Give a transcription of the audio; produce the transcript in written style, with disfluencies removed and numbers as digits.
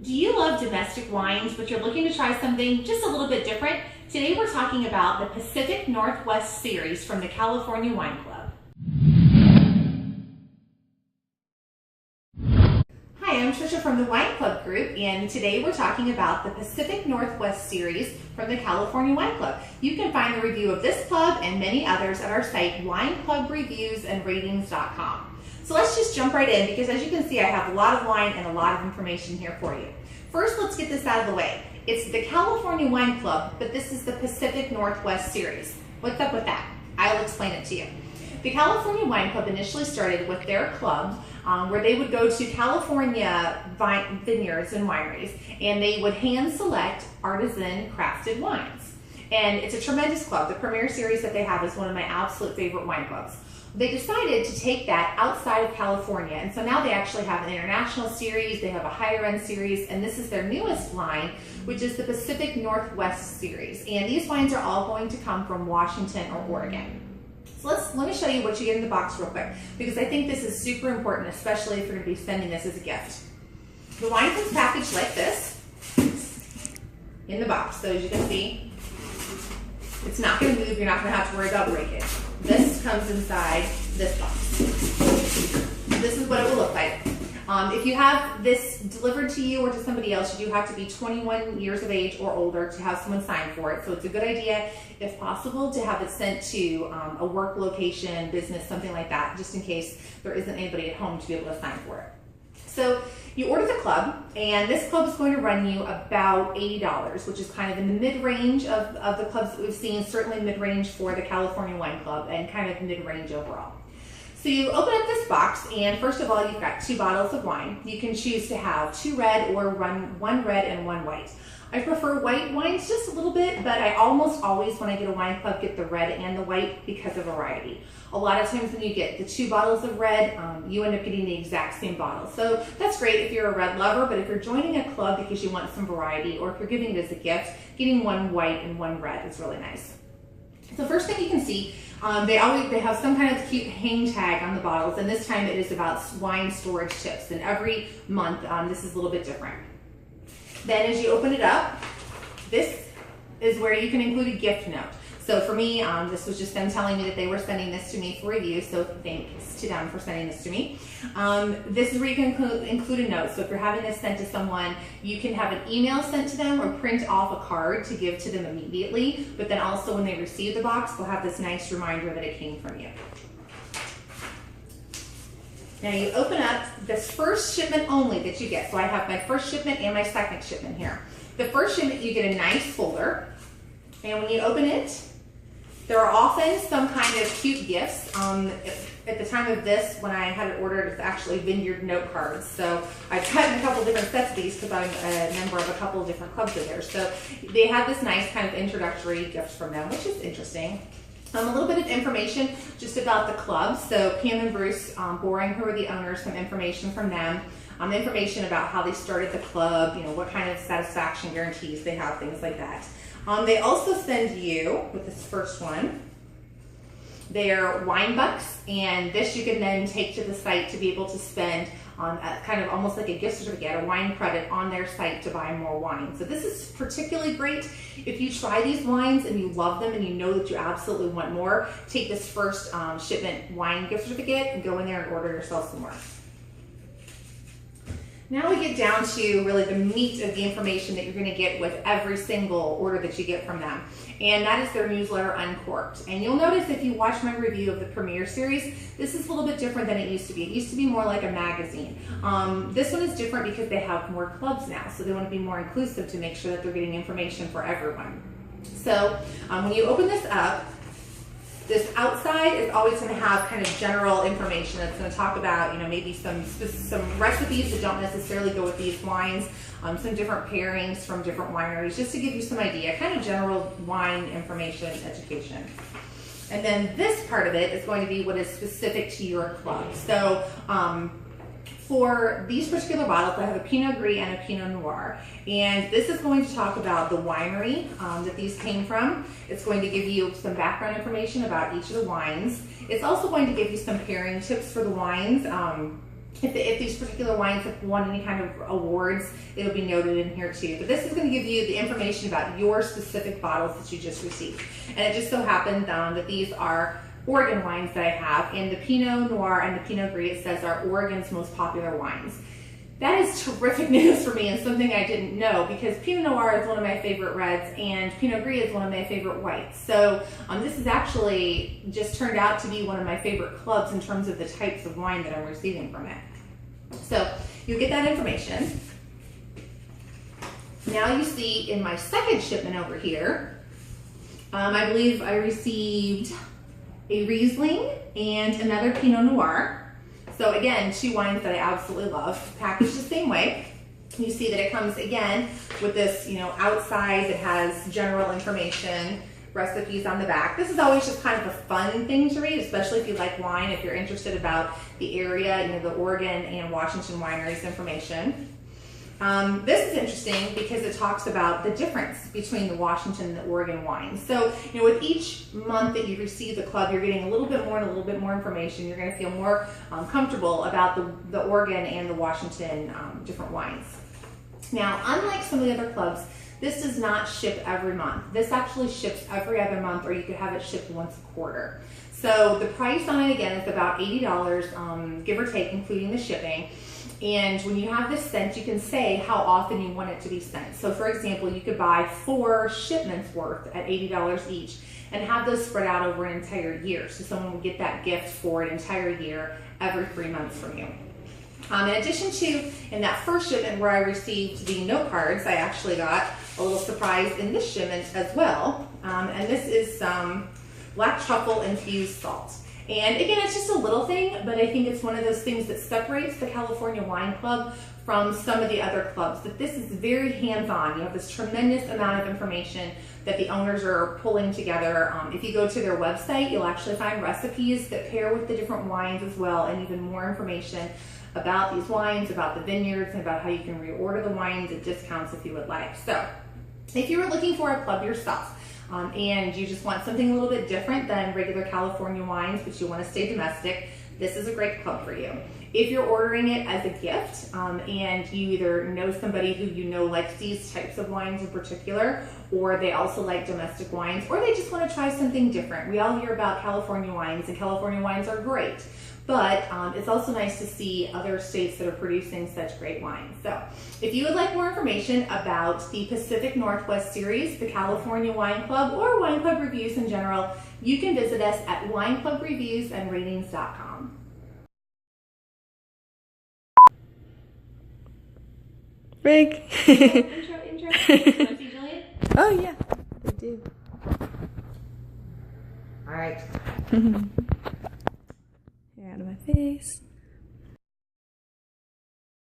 Do you love domestic wines, but you're looking to try something just a little bit different? Today we're talking about the Pacific Northwest series from the California Wine Club. Hi, I'm Tricia from the Wine Club group, and today we're talking about the Pacific Northwest series from the California Wine Club. You can find a review of this club and many others at our site, wineclubreviewsandratings.com. So let's just jump right in, because as you can see, I have a lot of wine and a lot of information here for you. First, let's get this out of the way. It's the California Wine Club, but this is the Pacific Northwest series. What's up with that? I'll explain it to you. The California Wine Club initially started with their club where they would go to California vineyards and wineries, and they would hand select artisan crafted wines. And it's a tremendous club. The premier series that they have is one of my absolute favorite wine clubs. They decided to take that outside of California, and so now they actually have an international series, they have a higher end series, and this is their newest line, which is the Pacific Northwest series. And these wines are all going to come from Washington or Oregon. So let me show you what you get in the box real quick, because I think this is super important, especially if you're going to be sending this as a gift. The wine comes packaged like this in the box. So as you can see, it's not going to move. You're not going to have to worry about breakage. This comes inside this box. This is what it will look like. If you have this delivered to you or to somebody else, you do have to be 21 years of age or older to have someone sign for it. So it's a good idea, if possible, to have it sent to a work location, business, something like that, just in case there isn't anybody at home to be able to sign for it. So you order the club, and this club is going to run you about $80, which is kind of in the mid-range of the clubs that we've seen, certainly mid-range for the California Wine Club, and kind of mid-range overall. So you open up this box, and first of all, you've got 2 bottles of wine. You can choose to have 2 red or 1 red and 1 white. I prefer white wines just a little bit, but I almost always, when I get a wine club, get the red and the white because of variety. A lot of times when you get the 2 bottles of red, you end up getting the exact same bottle. So that's great if you're a red lover, but if you're joining a club because you want some variety, or if you're giving it as a gift, getting 1 white and 1 red is really nice. So first thing you can see, they have some kind of cute hang tag on the bottles, and this time it is about wine storage tips, and every month this is a little bit different. Then as you open it up, this is where you can include a gift note. So for me, this was just them telling me that they were sending this to me for review, so thanks to them for sending this to me. This is where you can include a note. So if you're having this sent to someone, you can have an email sent to them or print off a card to give to them immediately, but then also when they receive the box, they'll have this nice reminder that it came from you. Now you open up this first shipment only that you get. So I have my first shipment and my second shipment here. The first shipment, you get a nice folder, and when you open it, there are often some kind of cute gifts. At the time of this, when I had it ordered, it's actually vineyard note cards. So I've gotten a couple different sets of these because I'm a member of a couple of different clubs of theirs. So they have this nice kind of introductory gift from them, which is interesting. A little bit of information just about the club. So Pam and Bruce Boring, who are the owners, some information from them. Information about how they started the club, you know, what kind of satisfaction guarantees they have, things like that. They also send you, with this first one, their wine bucks, and this you can then take to the site to be able to spend on kind of almost like a gift certificate, a wine credit on their site to buy more wine. So this is particularly great if you try these wines and you love them and you know that you absolutely want more. Take this first shipment wine gift certificate and go in there and order yourself some more. Now we get down to really the meat of the information that you're going to get with every single order that you get from them. And that is their newsletter, Uncorked. And you'll notice if you watch my review of the Premier series, this is a little bit different than it used to be. It used to be more like a magazine. This one is different because they have more clubs now, so they want to be more inclusive to make sure that they're getting information for everyone. So when you open this up, this outside is always going to have kind of general information that's going to talk about, you know, maybe some recipes that don't necessarily go with these wines, some different pairings from different wineries, just to give you some idea, kind of general wine information education. And then this part of it is going to be what is specific to your club. So for these particular bottles, I have a Pinot Gris and a Pinot Noir. And this is going to talk about the winery that these came from. It's going to give you some background information about each of the wines. It's also going to give you some pairing tips for the wines. If these particular wines have won any kind of awards, it'll be noted in here too. But this is going to give you the information about your specific bottles that you just received. And it just so happened that these are Oregon wines that I have, and the Pinot Noir and the Pinot Gris, it says, are Oregon's most popular wines. That is terrific news for me and something I didn't know, because Pinot Noir is one of my favorite reds and Pinot Gris is one of my favorite whites. So this has actually just turned out to be one of my favorite clubs in terms of the types of wine that I'm receiving from it. So you'll get that information. Now you see in my second shipment over here, I believe I received a Riesling and another Pinot Noir. So again, two wines that I absolutely love, packaged the same way. You see that it comes again with this, outside that has general information, recipes on the back. This is always just kind of a fun thing to read, especially if you like wine, if you're interested about the area, the Oregon and Washington wineries information. This is interesting because it talks about the difference between the Washington and the Oregon wines. So, with each month that you receive the club, you're getting a little bit more and a little bit more information. You're going to feel more comfortable about the Oregon and the Washington different wines. Now, unlike some of the other clubs, this does not ship every month. This actually ships every other month, or you could have it shipped once a quarter. So the price on it, again, is about $80, give or take, including the shipping. And when you have this sent, you can say how often you want it to be sent. So for example, you could buy 4 shipments worth at $80 each and have those spread out over an entire year. So someone would get that gift for an entire year every 3 months from you. In addition to, in that first shipment where I received the note cards, I actually got a little surprise in this shipment as well. And this is some black truffle infused salt. And again, it's just a little thing, but I think it's one of those things that separates the California Wine Club from some of the other clubs, that this is very hands-on. You have this tremendous amount of information that the owners are pulling together. If you go to their website, you'll actually find recipes that pair with the different wines as well, and even more information about these wines, about the vineyards, and about how you can reorder the wines at discounts if you would like. So if you were looking for a club yourself, and you just want something a little bit different than regular California wines, but you want to stay domestic, this is a great club for you. If you're ordering it as a gift, and you either know somebody who likes these types of wines in particular, or they also like domestic wines, or they just want to try something different. We all hear about California wines, and California wines are great. But it's also nice to see other states that are producing such great wines. So if you would like more information about the Pacific Northwest Series, the California Wine Club, or Wine Club Reviews in general, you can visit us at wineclubreviewsandratings.com. Rig. Intro. You want to see Jillian? Oh yeah, I do. All right. Hair out of my face.